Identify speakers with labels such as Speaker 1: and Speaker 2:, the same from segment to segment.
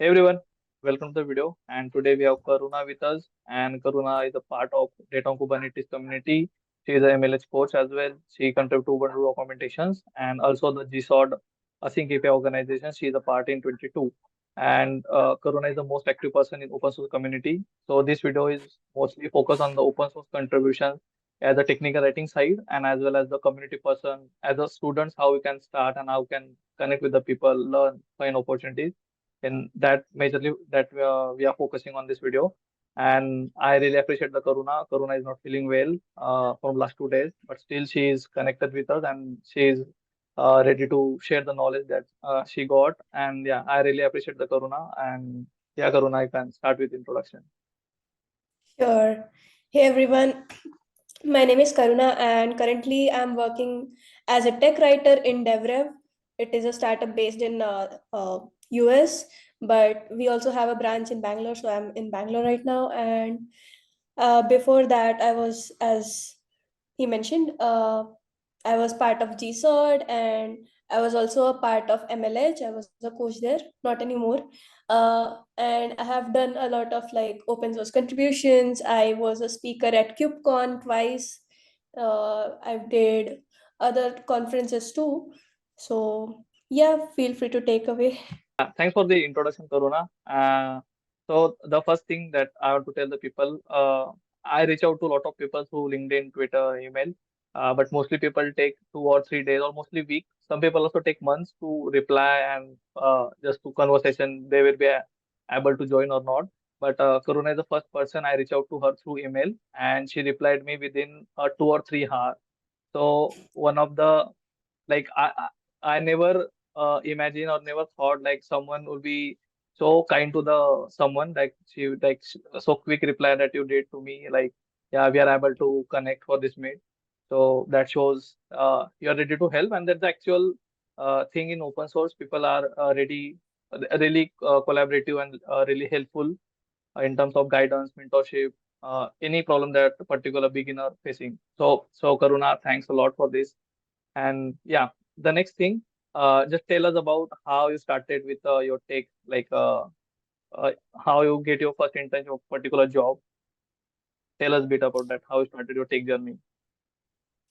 Speaker 1: everyone, welcome to the video. And today we have Karuna with us, and Karuna is a part of Data on Kubernetes community. She is a MLH coach as well. She contributes to Ubuntu documentations and also the GSOD Async API organization. She is a part in 22. And Karuna is the most active person in open source community. So this video is mostly focused on the open source contributions as a technical writing side and as well as the community person, as a students, how we can start and how we can connect with the people, learn, find opportunities in that majorly that we are focusing on this video. And I really appreciate the Karuna is not feeling well from last 2 days, but still she is connected with us and she is ready to share the knowledge that she got. And yeah, I really appreciate the Karuna. And yeah, Karuna, I can start with introduction.
Speaker 2: Sure. Hey everyone, my name is Karuna and currently I'm working as a tech writer in DevRev. It is a startup based in US, but we also have a branch in Bangalore. So I'm in Bangalore right now. And before that, I was, as he mentioned, I was part of GSOD and I was also a part of MLH. I was a coach there, not anymore. And I have done a lot of like open source contributions. I was a speaker at KubeCon twice. I did other conferences too. So yeah, feel free to take away.
Speaker 1: Thanks for the introduction, Karuna. So the first thing that I want to tell the people, I reach out to a lot of people through LinkedIn, Twitter, email, but mostly people take 2 or 3 days or mostly week. Some people also take months to reply and just to conversation they will be able to join or not. But Karuna is the first person I reach out to her through email, and she replied me within 2 or 3 hours. So one of the like I never imagine or never thought like someone would be so kind to the someone like she like so quick reply that you did to me like yeah, we are able to connect for this meet. So that shows you are ready to help, and that's the actual thing in open source. People are ready, really collaborative and really helpful in terms of guidance, mentorship, any problem that a particular beginner facing. So Karuna, thanks a lot for this. And yeah, the next thing, just tell us about how you started with your tech, like uh, how you get your first internship of particular job. Tell us a bit about that, how you started your tech journey.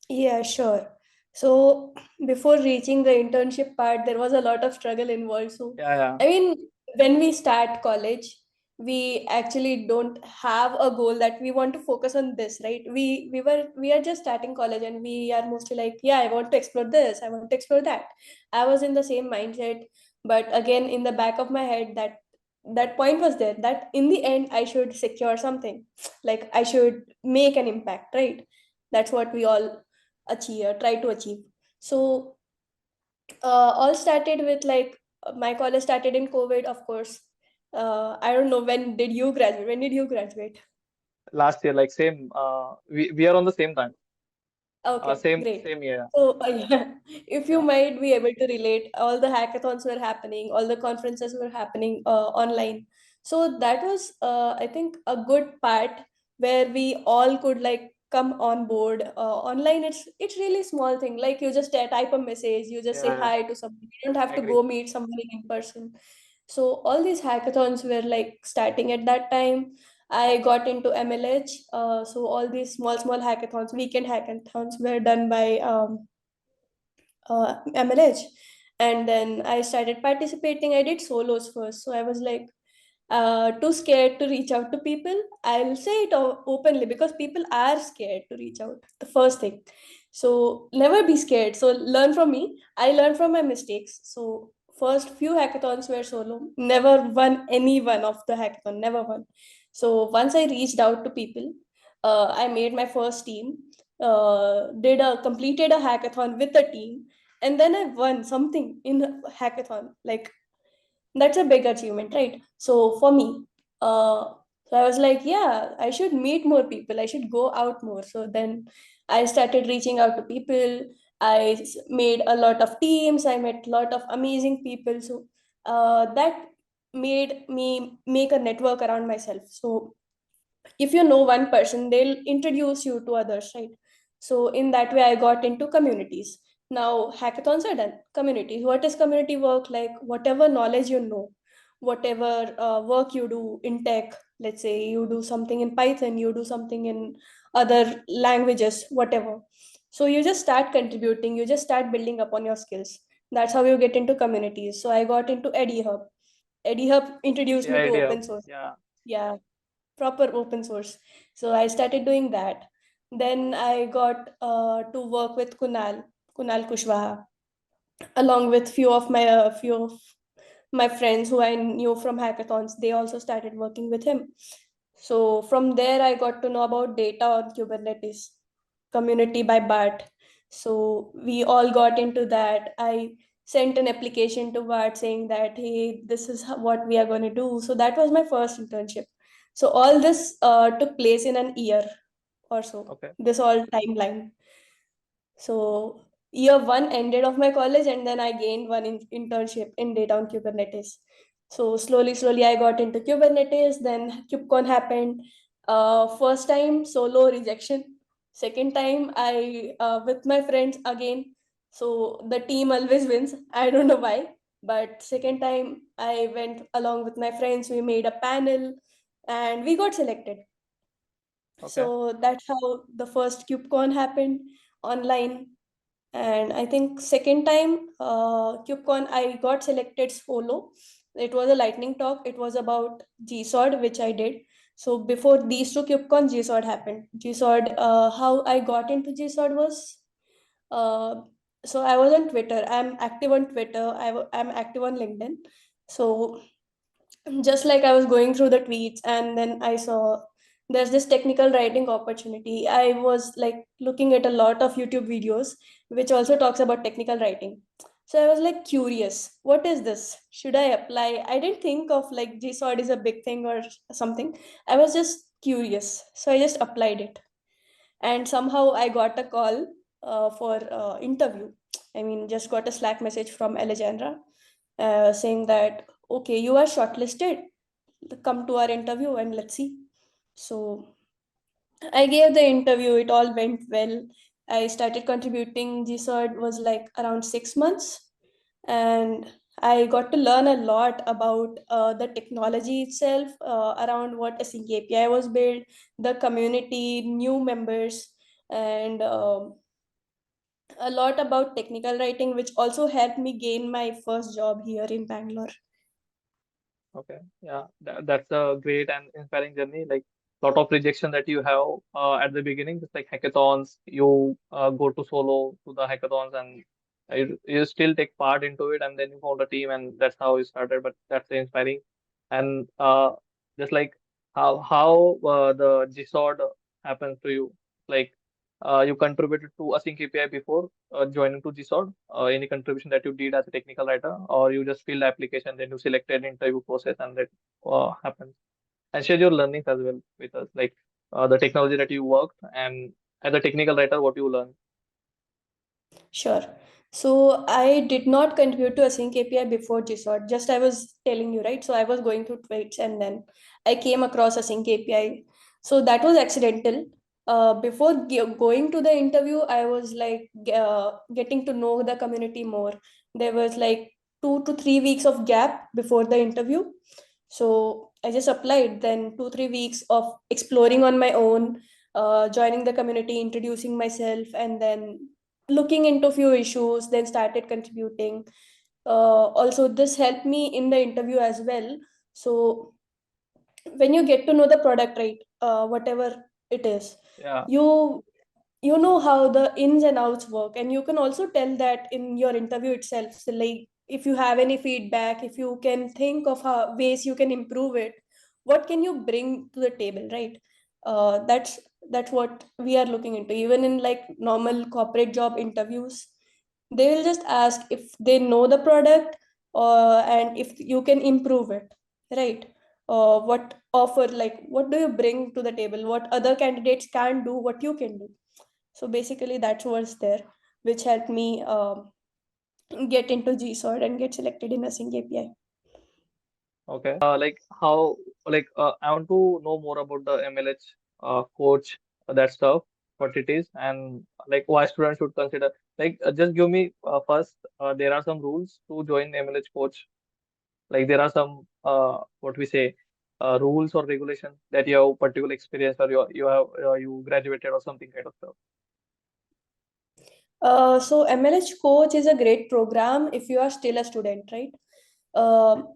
Speaker 2: Yeah, sure. So before reaching the internship part, there was a lot of struggle involved. So,
Speaker 1: Yeah, yeah,
Speaker 2: I mean, when we start college, we actually don't have a goal that we want to focus on this, right? We are just starting college and we are mostly like, yeah, I want to explore this, I want to explore that. I was in the same mindset, but again, in the back of my head, that point was there that in the end, I should secure something, like I should make an impact, right? That's what we all try to achieve. So all started with like my college started in COVID, of course. I don't know, when did you graduate?
Speaker 1: last year, like same, we are on the same time,
Speaker 2: Okay, great.
Speaker 1: same year.
Speaker 2: So yeah, if you
Speaker 1: Yeah,
Speaker 2: might be able to relate, all the hackathons were happening, all the conferences were happening online. So that was, I think, a good part where we all could like come on board. Online, it's really small thing. Like you just type a message, you just say
Speaker 1: yeah, yeah,
Speaker 2: hi to somebody. You don't have to
Speaker 1: agree.
Speaker 2: go meet somebody in person. So all these hackathons were like starting at that time. I got into MLH. So all these small hackathons, weekend hackathons were done by MLH. And then I started participating. I did solos first. So I was like too scared to reach out to people. I'll say it openly because people are scared to reach out. The first thing. So never be scared. So learn from me. I learned from my mistakes. So first few hackathons were solo. Never won any one of the hackathon. Never won. So once I reached out to people, I made my first team. Completed a hackathon with a team, and then I won something in a hackathon. Like that's a big achievement, right? So for me, so I was like, yeah, I should meet more people, I should go out more. So then I started reaching out to people. Made a lot of teams, I met a lot of amazing people. So that made me make a network around myself. So if you know one person, they'll introduce you to others, right? So in that way I got into communities. Now hackathons are done. Communities, what is community work? Like whatever knowledge you know, whatever work you do in tech. Let's say you do something in Python, you do something in other languages, whatever. So you just start contributing, you just start building upon your skills. That's how you get into communities. So I got into EduHub. EduHub introduced
Speaker 1: The
Speaker 2: me to
Speaker 1: idea.
Speaker 2: open source.
Speaker 1: Yeah.
Speaker 2: Yeah, proper open source. So I started doing that. Then I got to work with Kunal Kushwaha, along with few of my friends who I knew from hackathons. They also started working with him. So from there, I got to know about data on Kubernetes community by Bart. So we all got into that. I sent an application to Bart saying that, hey, this is what we are going to do. So that was my first internship. So all this took place in an year or so.
Speaker 1: Okay.
Speaker 2: This all timeline. So year one ended of my college, and then I gained one internship in data on Kubernetes. So slowly, I got into Kubernetes. Then KubeCon happened. First time solo rejection. Second time I with my friends again. So the team always wins. I don't know why, but second time I went along with my friends. We made a panel, and we got selected.
Speaker 1: Okay.
Speaker 2: So that's how the first KubeCon happened online. And I think second time KubeCon I got selected solo. It was a lightning talk. It was about GSOD, which I did. So before these two KubeCon, GSOD happened. GSOD, how I got into GSOD was, uh, so I was on Twitter. I'm active on Twitter. I'm active on LinkedIn. So just like I was going through the tweets, and then I saw there's this technical writing opportunity. I was like looking at a lot of YouTube videos which also talks about technical writing. So I was like curious, what is this? Should I apply? I didn't think of like GSOD is a big thing or something. I was just curious. So I just applied it. And somehow I got a call for interview. I mean, just got a Slack message from Alejandra saying that, okay, you are shortlisted, come to our interview and let's see. So I gave the interview, it all went well. I started contributing. GSOD was like around 6 months, and I got to learn a lot about the technology itself, around what async API was built, the community, new members, and a lot about technical writing, which also helped me gain my first job here in Bangalore.
Speaker 1: Okay, yeah, that's a great and inspiring journey. Like lot of rejection that you have at the beginning, just like hackathons, you go to solo to the hackathons and you still take part into it, and then you found a team, and that's how you started. But that's inspiring, and just like how the GSOD happens to you, like you contributed to Async API before joining to GSOD? Any contribution that you did as a technical writer, or you just filled the application, then you selected interview process, and that happens? And share your learnings as well with us, like the technology that you worked, and as a technical writer, what you learned.
Speaker 2: Sure. So I did not contribute to Async API before GSOT. Just I was telling you, right? So I was going through tweets, and then I came across Async API. So that was accidental. Before going to the interview, I was like getting to know the community more. There was like 2 to 3 weeks of gap before the interview. So I just applied. Then 2 3 weeks of exploring on my own, joining the community, introducing myself, and then looking into few issues, then started contributing. Also this helped me in the interview as well. So when you get to know the product, right, whatever it is,
Speaker 1: Yeah,
Speaker 2: you you know how the ins and outs work, and you can also tell that in your interview itself. So like if you have any feedback, if you can think of how ways you can improve it, what can you bring to the table, right? That's what we are looking into. Even in like normal corporate job interviews, they will just ask if they know the product, and if you can improve it, right? What offer, like what do you bring to the table, what other candidates can do, what you can do. So basically, that's what's there, which helped me get into GSOD and get selected in Async API.
Speaker 1: okay. Like how, like I want to know more about the MLH coach, that stuff, what it is, and like why students should consider. Like just give me first. There are some rules to join MLH coach. Like there are some what we say rules or regulations that you have particular experience or you have you graduated or something kind of stuff.
Speaker 2: So MLH coach is a great program if you are still a student, right? Um,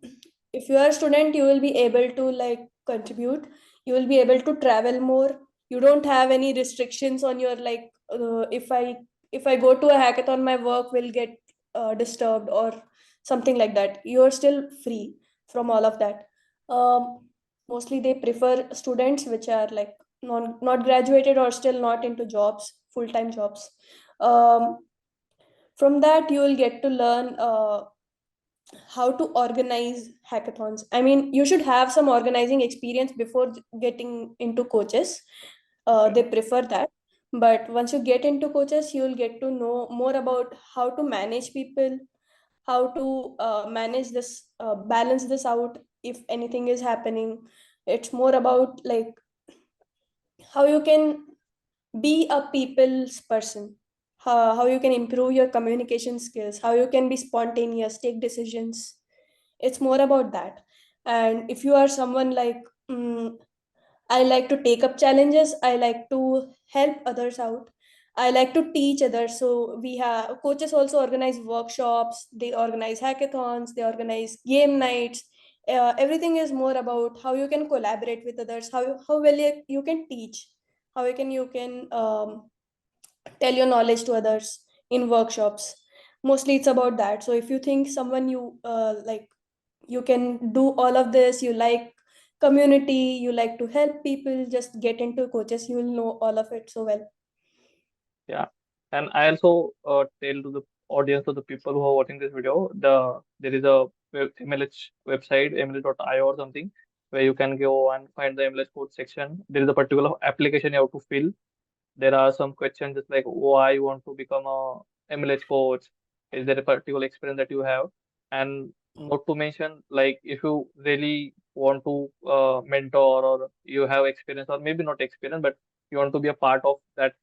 Speaker 2: if you are a student, you will be able to like contribute. You will be able to travel more. You don't have any restrictions on your like. If I go to a hackathon, my work will get disturbed or something like that. You are still free from all of that. Mostly they prefer students which are like not graduated or still not into jobs, full time jobs. um, from that you will get to learn how to organize hackathons. I mean, you should have some organizing experience before getting into coaches.
Speaker 1: Okay.
Speaker 2: They prefer that, but once you get into coaches you will get to know more about how to manage people, how to manage this, balance this out if anything is happening. It's more about like how you can be a people's person, how you can improve your communication skills, how you can be spontaneous, take decisions. It's more about that. And if you are someone like, I like to take up challenges, I like to help others out, I like to teach others. So we have coaches also organize workshops, they organize hackathons, they organize game nights. Everything is more about how you can collaborate with others, how well you can teach, how you can tell your knowledge to others in workshops. Mostly it's about that. So if you think someone you like, you can do all of this, you like community, you like to help people, just get into coaches, you will know all of it so well.
Speaker 1: Yeah, and I also tell to the audience or the people who are watching this video, there is a MLH website, mlh.io or something, where you can go and find the MLH code section. There is a particular application you have to fill. There are some questions just like why you want to become a MLH coach. Is there a particular experience that you have? And not to mention, like if you really want to mentor or you have experience or maybe not experience, but you want to be a part of that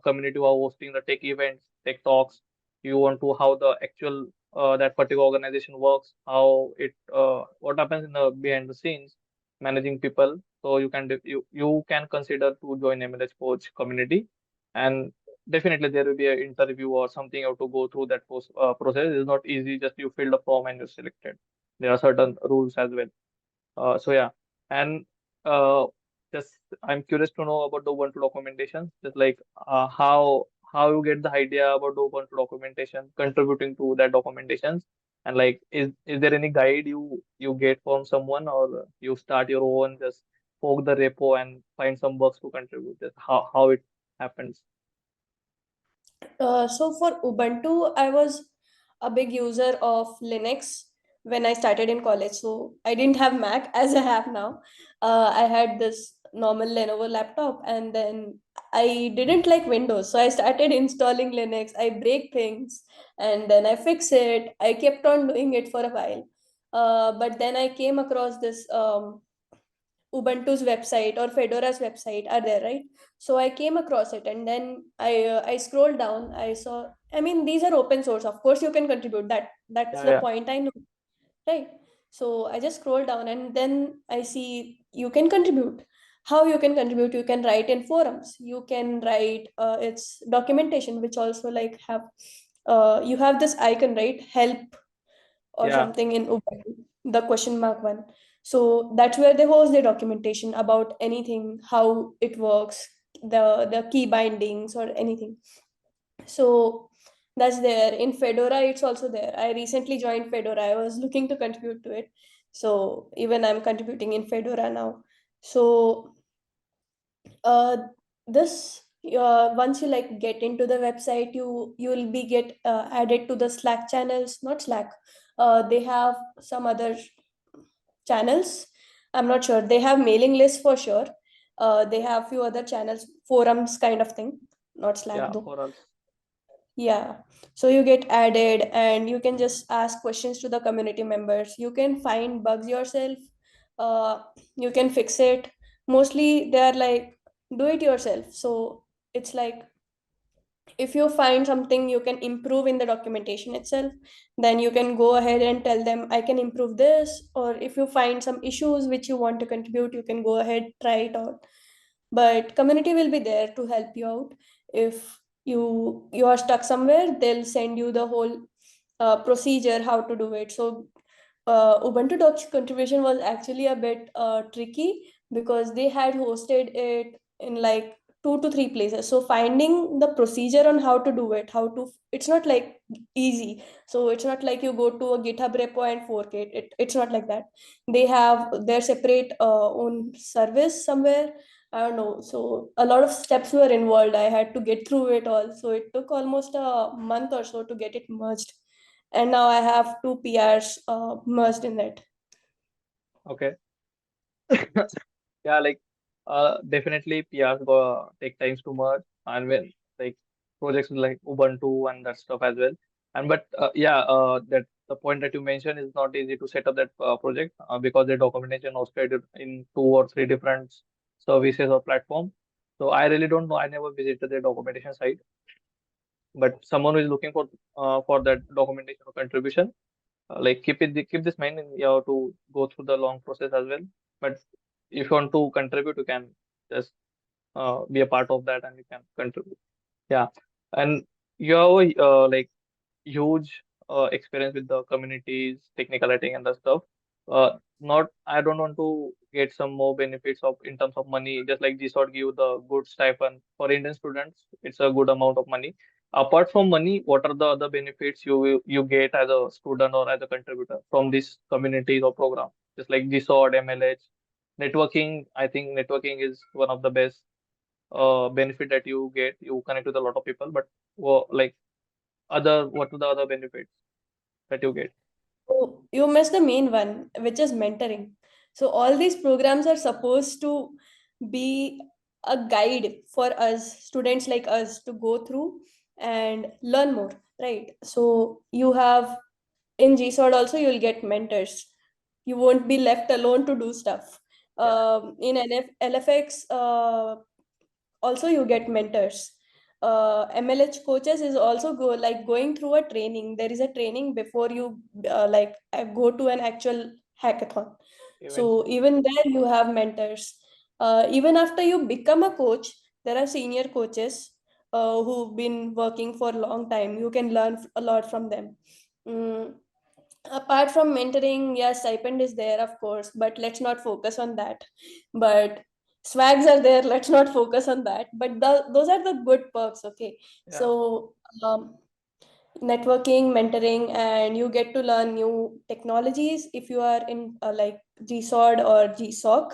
Speaker 1: community who are hosting the tech events, tech talks. You want to how the actual that particular organization works, how it what happens in the behind the scenes, managing people. So you can consider to join MLH coach community, and definitely there will be an interview or something. You have to go through that process. It's not easy. Just you fill the form and you're selected. There are certain rules as well. So yeah, and uh, just I'm curious to know about the Ubuntu documentation. Just like how you get the idea about the Ubuntu documentation, contributing to that documentations, and like is there any guide you get from someone or you start your own, just poke the repo and find some bugs to contribute. Just how it happens.
Speaker 2: So for Ubuntu, I was a big user of Linux when I started in college. So I didn't have Mac as I have now. I had this normal Lenovo laptop, and then I didn't like Windows. So I started installing Linux. I break things and then I fix it. I kept on doing it for a while. But then I came across this Ubuntu's website or Fedora's website are there, right? So I came across it, and then I scrolled down. I saw. I mean, these are open source. Of course, you can contribute. That's
Speaker 1: Yeah,
Speaker 2: the
Speaker 1: yeah,
Speaker 2: point. I know, right? So I just scroll down, and then I see you can contribute. How you can contribute? You can write in forums. You can write. It's documentation, which also like have. You have this icon, right? Help or
Speaker 1: yeah,
Speaker 2: something in Ubuntu, the question mark one. So that's where they host their documentation about anything, how it works, the key bindings or anything. So that's there. In Fedora, it's also there. I recently joined Fedora. I was looking to contribute to it. So even I'm contributing in Fedora now. So uh, this once you like get into the website, you will be get added to the Slack channels, not Slack. They have some other channels. I'm not sure. They have mailing lists for sure. They have few other channels, forums kind of thing, not Slack
Speaker 1: yeah.
Speaker 2: though.
Speaker 1: For us,
Speaker 2: Yeah. So you get added and you can just ask questions to the community members. You can find bugs yourself. Uh, you can fix it. Mostly they are like do it yourself. So it's like If you find something you can improve in the documentation itself, then you can go ahead and tell them, I can improve this. Or if you find some issues which you want to contribute, you can go ahead, try it out. But community will be there to help you out. If you are stuck somewhere, they'll send you the whole procedure how to do it. So Ubuntu Docs contribution was actually a bit tricky, because they had hosted it in like 2 to 3 places. So finding the procedure on how to do it, it's not like easy. So it's not like you go to a GitHub repo and fork it. It's not like that. They have their separate own service somewhere. I don't know. So a lot of steps were involved. I had to get through it all. So it took almost a month or so to get it merged. And now I have two PRs merged in it.
Speaker 1: Okay. Yeah, like definitely PRs go take times to merge, and when like projects like Ubuntu and that stuff as well. And but yeah, that the point that you mentioned is not easy to set up that project because the documentation hosted in 2 or 3 different services or platforms. So I really don't know. I never visited the documentation site, but someone who is looking for that documentation or contribution, like keep this mind, and you have to go through the long process as well. But if you want to contribute, you can just be a part of that and you can contribute. Yeah, and you have like huge experience with the communities, technical writing and the stuff. Not I don't want to get some more benefits of in terms of money, just like GSOD give the good stipend for Indian students. It's a good amount of money. Apart from money, what are the other benefits you get as a student or as a contributor from these communities or program? Just like GSOD, MLH, networking. I think networking is one of the best benefit that you get. You connect with a lot of people, but like what are the other benefits that you get?
Speaker 2: So you missed the main one, which is mentoring. So all these programs are supposed to be a guide for us, students like us, to go through and learn more, right? So you have in GSOD also you'll get mentors. You won't be left alone to do stuff.
Speaker 1: Yeah,
Speaker 2: In LFX, also you get mentors. MLH coaches is also going through a training. There is a training before you go to an actual hackathon.
Speaker 1: events.
Speaker 2: So even there you have mentors. Even after you become a coach, there are senior coaches who've been working for a long time. You can learn a lot from them. Mm, Apart from mentoring, yeah, stipend is there, of course, but let's not focus on that. But swags are there, let's not focus on that. But those are the good perks, okay?
Speaker 1: Yeah,
Speaker 2: So networking, mentoring, and you get to learn new technologies if you are in like GSOD or GSOC.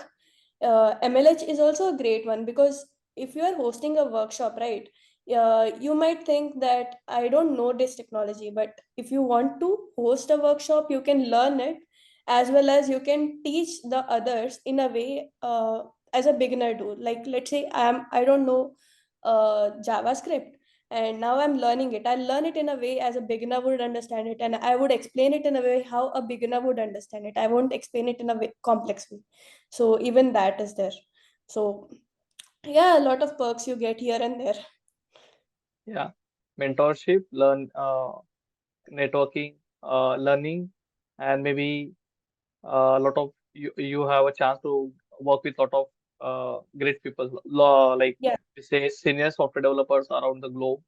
Speaker 2: MLH is also a great one, because if you are hosting a workshop, right, you might think that I don't know this technology, but if you want to host a workshop, you can learn it, as well as you can teach the others in a way, as a beginner do. Like let's say I don't know JavaScript, and now I'm learning it. I'll learn it in a way as a beginner would understand it, and I would explain it in a way how a beginner would understand it. I won't explain it in a way, complex way. So even that is there. So yeah, a lot of perks you get here and there.
Speaker 1: yeah. Mentorship, networking, learning, and maybe a lot of you have a chance to work with lot of great people, like
Speaker 2: Yeah.
Speaker 1: we say senior software developers around the globe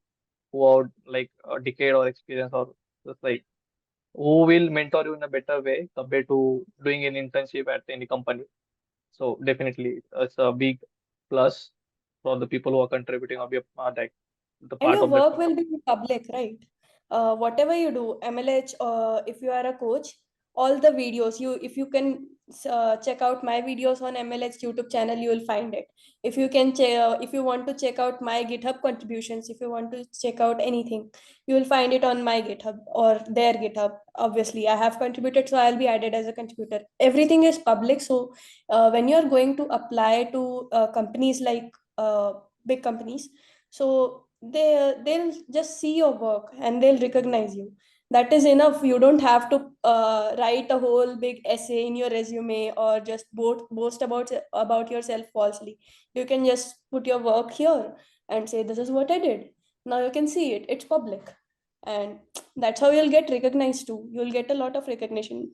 Speaker 1: who are like a decade or experience or just like who will mentor you in a better way compared to doing an internship at any company. So definitely, it's a big plus for the people who are contributing or be like the
Speaker 2: And
Speaker 1: part
Speaker 2: your
Speaker 1: of that
Speaker 2: work
Speaker 1: program.
Speaker 2: will be public, right? Whatever you do, MLH, if you are a coach, all the videos if you can check out my videos on MLH YouTube channel, you will find it. If you can if you want to check out my GitHub contributions, if you want to check out anything, you will find it on my GitHub or their GitHub. Obviously, I have contributed, so I'll be added as a contributor. Everything is public, so when you are going to apply to companies like big companies, so they'll just see your work and they'll recognize you. That is enough. You don't have to write a whole big essay in your resume, or just boast about yourself falsely. You can just put your work here and say, this is what I did. Now you can see it, it's public. And that's how you'll get recognized too. You'll get a lot of recognition.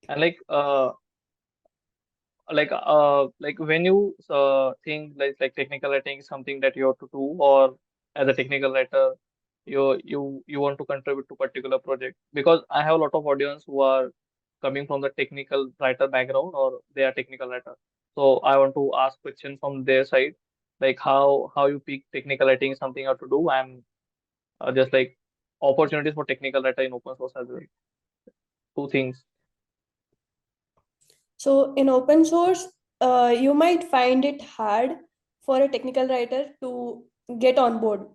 Speaker 1: And like when you think like technical writing is something that you have to do, or as a technical writer you want to contribute to particular project, because I have a lot of audience who are coming from the technical writer background, or they are technical writer. So I want to ask questions from their side, like how you pick technical writing is something you have to do, and just like opportunities for technical writer in open source as well. Two things.
Speaker 2: So in open source, you might find it hard for a technical writer to get on board.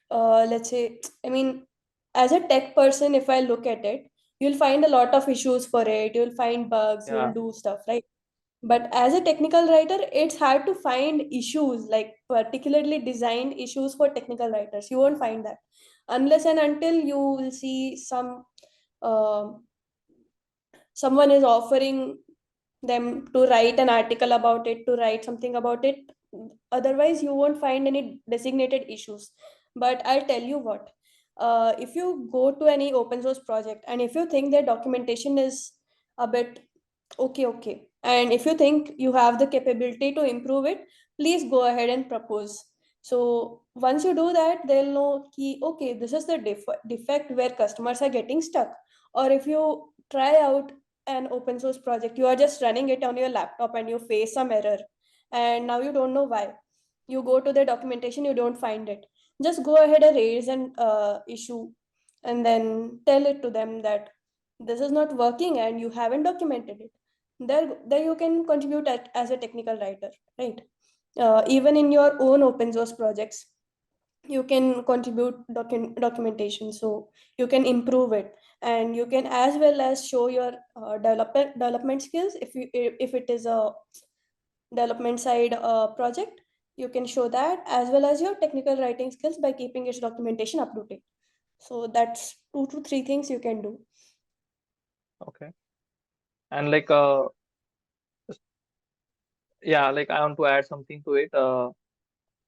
Speaker 2: Let's say, I mean, as a tech person, if I look at it, you'll find a lot of issues for it. You'll find bugs, you'll
Speaker 1: Yeah,
Speaker 2: do stuff, right? But as a technical writer, it's hard to find issues, like particularly designed issues for technical writers. You won't find that unless and until you will see um someone is offering them to write an article about it, to write something about it. Otherwise, you won't find any designated issues. But I'll tell you what, if you go to any open source project and if you think their documentation is a bit okay, and if you think you have the capability to improve it, please go ahead and propose. So once you do that, they'll know key, okay, this is the defect where customers are getting stuck. Or if you try out an open source project, you are just running it on your laptop and you face some error and now you don't know why, you go to the documentation, you don't find it, just go ahead and raise an issue and then tell it to them that this is not working and you haven't documented it. There you can contribute as a technical writer, right? Even in your own open source projects, you can contribute documentation, so you can improve it, and you can as well as show your development skills. If it is a development side project, you can show that as well as your technical writing skills by keeping its documentation up to date. So that's 2 to 3 things you can do.
Speaker 1: okay. And yeah, like I want to add something to it.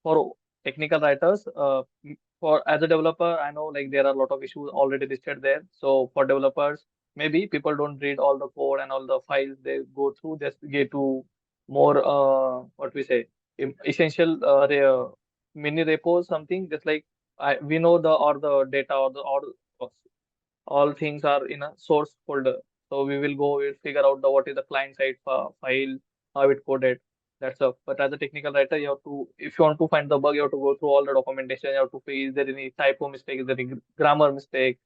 Speaker 1: For technical writers, for as a developer, I know like there are a lot of issues already listed there. So for developers, maybe people don't read all the code and all the files they go through, just get to more what we say essential mini repos, something just like we know the or the data or the or all things are in a source folder. So we will go, we'll figure out the what is the client side file, how it coded. That's up. But as a technical writer, you have to, if you want to find the bug, you have to go through all the documentation. You have to see is there any typo mistake, is there any grammar mistake,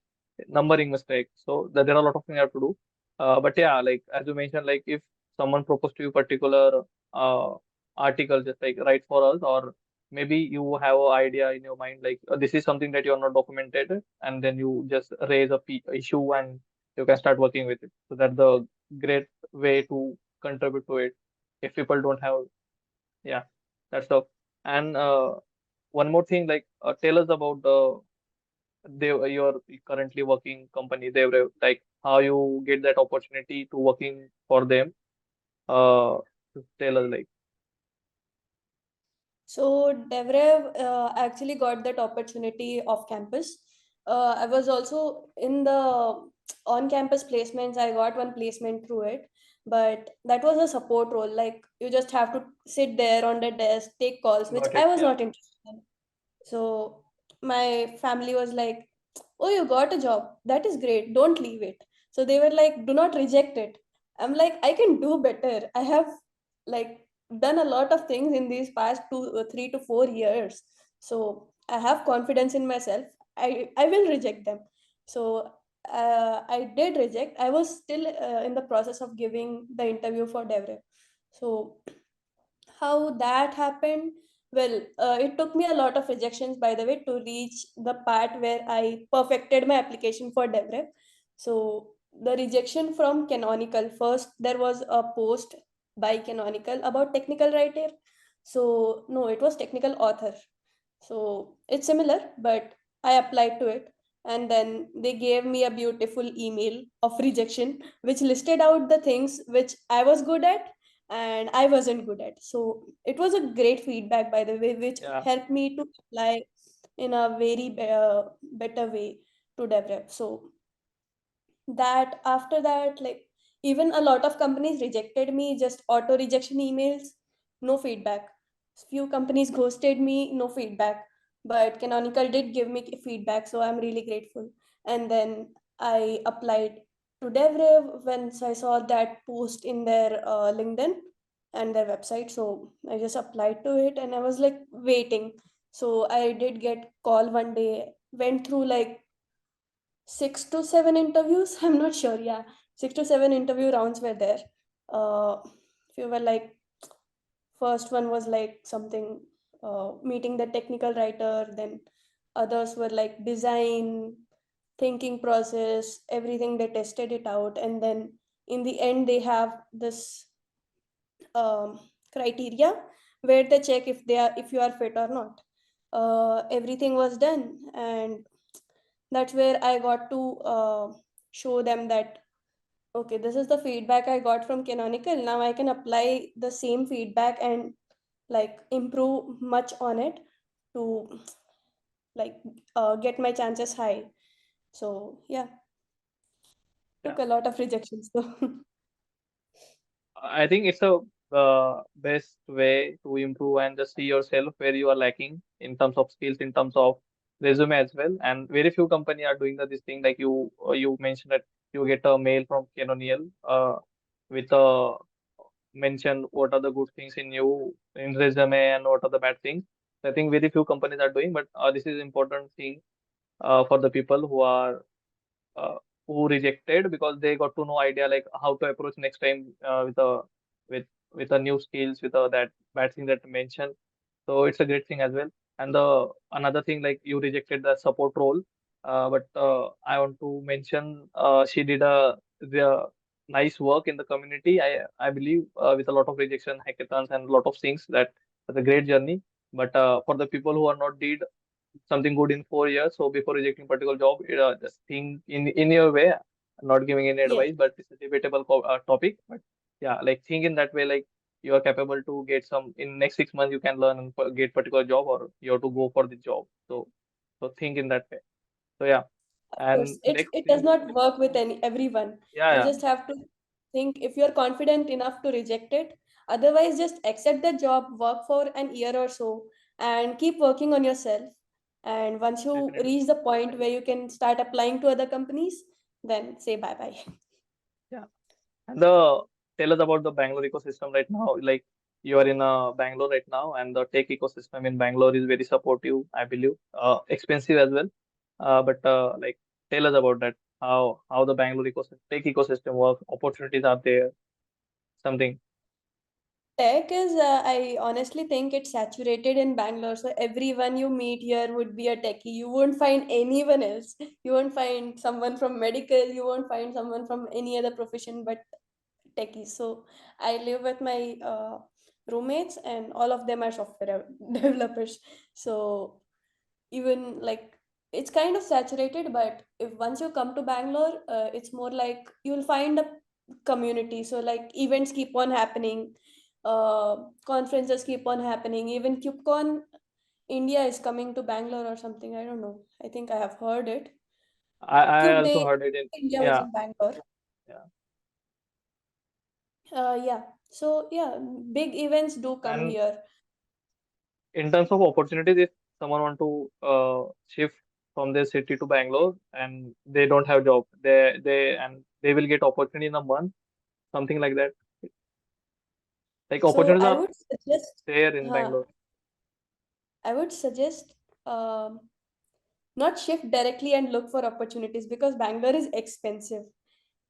Speaker 1: numbering mistake. So there are a lot of things you have to do. But yeah, like as you mentioned, like if someone proposed to you particular uh, article, just like write for us, or maybe you have an idea in your mind like this is something that you are not documented, and then you just raise a issue and you can start working with it. So that's the great way to contribute to it if people don't have. Yeah, that's stuff. And one more thing, like tell us about the your currently working company, DevRev, like how you get that opportunity to working for them. Tell us like.
Speaker 2: So DevRev actually got that opportunity off campus. I was also in the on-campus placements. I got one placement through it, but that was a support role. Like you just have to sit there on the desk, take calls, which
Speaker 1: Got
Speaker 2: I
Speaker 1: it.
Speaker 2: was
Speaker 1: Yeah.
Speaker 2: not interested in. So my family was like, "Oh, you got a job. That is great. Don't leave it." So they were like, "Do not reject it." I'm like, "I can do better. I have like done a lot of things in these past 3 to 4 years. So I have confidence in myself. I will reject them." So I did reject. I was still in the process of giving the interview for DevRev. So how that happened, well, it took me a lot of rejections, by the way, to reach the part where I perfected my application for DevRev. So the rejection from Canonical, first there was a post by Canonical about technical writer. So no, it was technical author. So it's similar, but I applied to it. And then they gave me a beautiful email of rejection, which listed out the things which I was good at and I wasn't good at. So it was a great feedback, by the way, which
Speaker 1: Yeah.
Speaker 2: helped me to apply in a very better way to DevRev. So that after that, like, even a lot of companies rejected me, just auto rejection emails, no feedback. Few companies ghosted me, no feedback, but Canonical did give me feedback, so I'm really grateful. And then I applied to DevRev once I saw that post in their LinkedIn and their website, so I just applied to it, and I was like waiting. So I did get call one day, went through like 6 to 7 interviews. I'm not sure. Yeah, 6 to 7 interview rounds were there. Few were like, first one was like something, meeting the technical writer. Then others were like design, thinking process, everything. They tested it out, and then in the end they have this um, criteria where they check if you are fit or not. Everything was done, and that's where I got to show them that okay, this is the feedback I got from Canonical. Now I can apply the same feedback and like improve much on it to like get my chances high. So yeah,
Speaker 1: Yeah.
Speaker 2: took a lot of rejections though.
Speaker 1: I think it's a best way to improve and just see yourself where you are lacking in terms of skills, in terms of resume as well. And very few company are doing this thing. Like you mentioned that you get a mail from Canonical with a mention what are the good things in you in resume and what are the bad things. So I think very few companies are doing, but this is important thing for the people uh, who rejected, because they got to know idea like how to approach next time with with a new skills with that bad thing that you mentioned. So it's a great thing as well. And the another thing, like you rejected the support role, but I want to mention she did the nice work in the community. I believe with a lot of rejection hackathons and a lot of things, that was a great journey. But for the people who are not did something good in 4 years. So before rejecting particular job, just think in your way. I'm not giving any
Speaker 2: Yes,
Speaker 1: advice, but it's a debatable topic. But yeah, like think in that way, like you are capable to get some in next 6 months. You can learn and get particular job, or you have to go for the job. So think in that way. So yeah,
Speaker 2: of course.
Speaker 1: and
Speaker 2: It
Speaker 1: next
Speaker 2: it does
Speaker 1: thing,
Speaker 2: not work with everyone.
Speaker 1: yeah,
Speaker 2: You
Speaker 1: yeah,
Speaker 2: just have to think if you're confident enough to reject it. Otherwise, just accept the job, work for an year or so, and keep working on yourself. And once you
Speaker 1: definitely,
Speaker 2: reach the point where you can start applying to other companies, then say bye bye.
Speaker 1: yeah. And tell us about the Bangalore ecosystem right now. Like you are in Bangalore right now, and the tech ecosystem in Bangalore is very supportive, I believe. Expensive as well. But like tell us about that. How the Bangalore ecosystem tech ecosystem works. Opportunities are there. Something.
Speaker 2: Tech is, I honestly think it's saturated in Bangalore. So everyone you meet here would be a techie. You won't find anyone else. You won't find someone from medical. You won't find someone from any other profession but techies. So I live with my roommates, and all of them are software developers. So even like it's kind of saturated, but if once you come to Bangalore, it's more like you'll find a community. So like events keep on happening, conferences keep on happening. Even KubeCon India is coming to Bangalore or something. I don't know. I think I have heard it.
Speaker 1: I
Speaker 2: Cube
Speaker 1: also
Speaker 2: Day
Speaker 1: heard it in,
Speaker 2: India was
Speaker 1: yeah,
Speaker 2: in Bangalore.
Speaker 1: yeah.
Speaker 2: Yeah. So yeah, big events do come
Speaker 1: And
Speaker 2: here.
Speaker 1: in terms of opportunities, if someone want to shift from their city to Bangalore and they don't have job, they will get opportunity in a month, something like that. Like
Speaker 2: So
Speaker 1: opportunities
Speaker 2: I
Speaker 1: are
Speaker 2: would suggest,
Speaker 1: there in
Speaker 2: huh,
Speaker 1: Bangalore.
Speaker 2: I would suggest not shift directly and look for opportunities because Bangalore is expensive.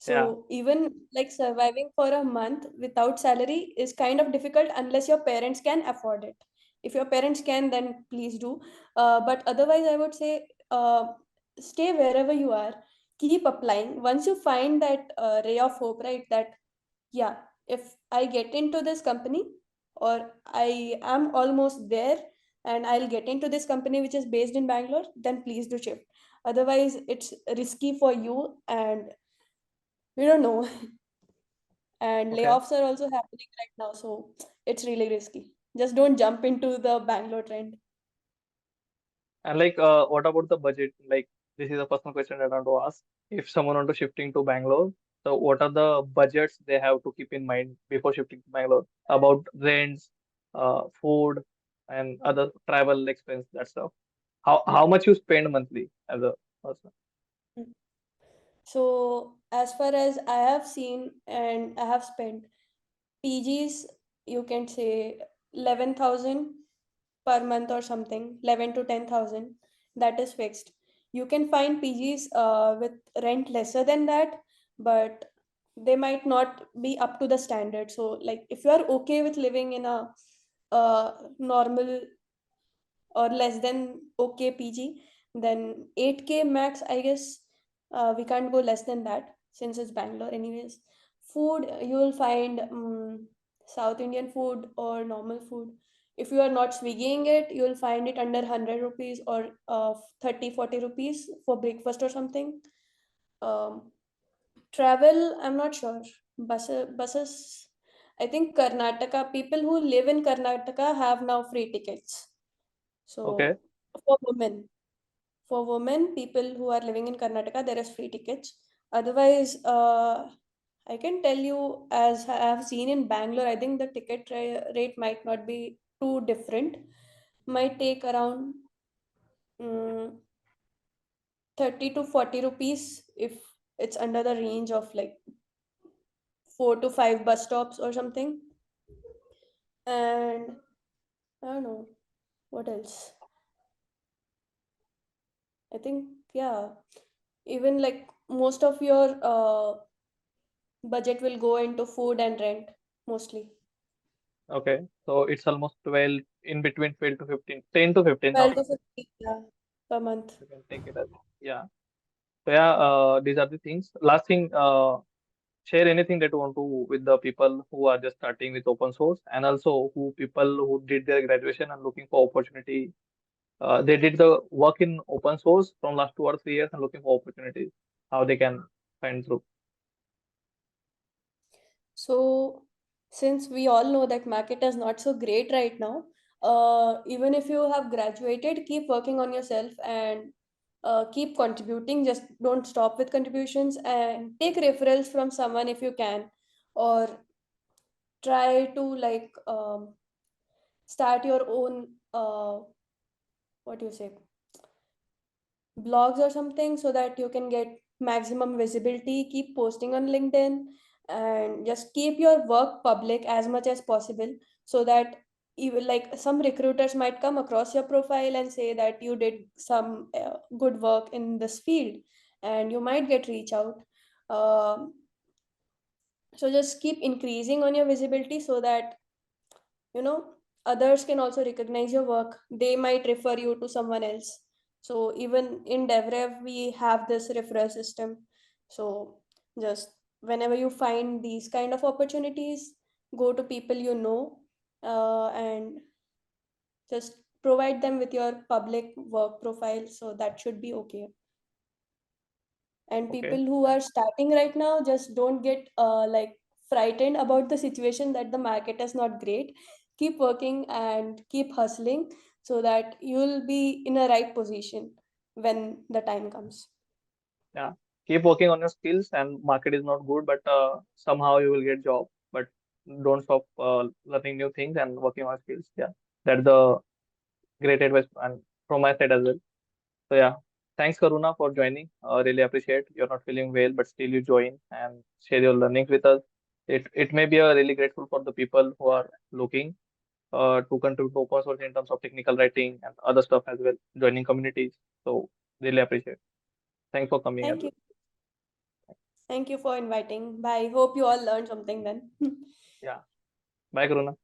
Speaker 1: Yeah,
Speaker 2: So even like surviving for a month without salary is kind of difficult unless your parents can afford it. If your parents can, then please do. But otherwise, I would say stay wherever you are. Keep applying. Once you find that ray of hope, right? That yeah, if I get into this company or I am almost there and I'll get into this company which is based in Bangalore, then please do shift. Otherwise, it's risky for you and we don't know. and
Speaker 1: Okay.
Speaker 2: layoffs are also happening right now, so it's really risky. Just don't jump into the Bangalore trend.
Speaker 1: And like, what about the budget? Like, this is a personal question that I want to ask. If someone want to shifting to Bangalore, so what are the budgets they have to keep in mind before shifting to Bangalore about rents, food, and other travel expense, that stuff? How much you spend monthly as a person?
Speaker 2: So as far as I have seen and I have spent, PGs, you can say 11,000 per month or something, 11 to 10,000. That is fixed. You can find PGs with rent lesser than that, but they might not be up to the standard. So, like, if you are okay with living in a normal or less than okay PG, then 8K max, I guess. We can't go less than that since it's Bangalore, anyways. Food, you will find South Indian food or normal food. If you are not Swiggying it, you will find it under 100 rupees or 30, 40 rupees for breakfast or something. Um, Travel, I'm not sure. Buses, I think Karnataka, people who live in Karnataka have now free tickets.
Speaker 1: Okay.
Speaker 2: So for women, people who are living in Karnataka, there is free tickets. Otherwise, I can tell you, as I have seen in Bangalore, I think the ticket rate might not be too different. Might take around um, 30 to 40 rupees if it's under the range of like 4 to 5 bus stops or something. And I don't know what else. I think, yeah, even like most of your budget will go into food and rent mostly.
Speaker 1: Okay. So it's almost 12, in between 12 to 15, 10 to
Speaker 2: 12 to
Speaker 1: 15,000.
Speaker 2: 15, yeah, per month.
Speaker 1: You can take it as, yeah. So yeah, these are the things. Last thing, share anything that you want to with the people who are just starting with open source, and also who people who did their graduation and looking for opportunity. They did the work in open source from last 2 or 3 years and looking for opportunities. How they can find through.
Speaker 2: So, since we all know that market is not so great right now, even if you have graduated, keep working on yourself and keep contributing. Just don't stop with contributions and take referrals from someone if you can, or try to like start your own what do you say, blogs or something, so that you can get maximum visibility. Keep posting on LinkedIn and just keep your work public as much as possible, so that even like some recruiters might come across your profile and say that you did some good work in this field, and you might get reach out. um, so just keep increasing on your visibility, so that you know others can also recognize your work. They might refer you to someone else. So even in DevRev we have this referral system. So just whenever you find these kind of opportunities, go to people you know, and just provide them with your public work profile, so that should be okay. And
Speaker 1: Okay.
Speaker 2: people who are starting right now, just don't get like frightened about the situation that the market is not great. Keep working and keep hustling, so that you'll be in a right position when the time comes.
Speaker 1: Yeah. Keep working on your skills, and market is not good, but somehow you will get job. But don't stop learning new things and working on skills. Yeah. That's the great advice and from my side as well. So yeah, thanks Karuna for joining. Really appreciate. You're not feeling well, but still you join and share your learnings with us. It may be a really grateful for the people who are looking to contribute to open source in terms of technical writing and other stuff as well, joining communities. So really appreciate. Thanks for coming as
Speaker 2: Thank
Speaker 1: well.
Speaker 2: you. Thank you for inviting. Bye. Hope you all learned something then.
Speaker 1: Yeah. Bye Karuna.